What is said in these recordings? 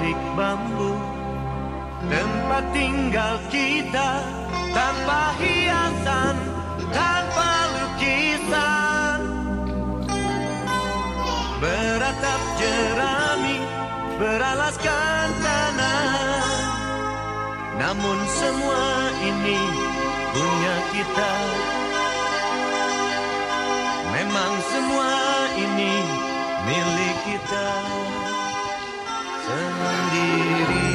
bilik bambu, tempat tinggal kita tanpa hiasan, tanpa lukisan. Beratap jerami, beralaskan tanah, namun semua ini punya kita. Memang semua ini milik kita sendiri.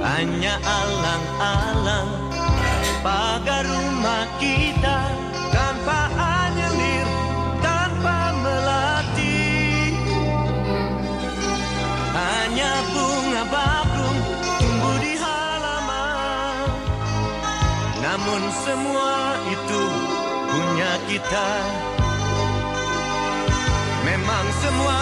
Hanya alang-alang pagar rumah kita, tanpa anyelir, tanpa melati. Hanya bunga bakung tumbuh di halaman, namun semua itu punya kita. Memang semua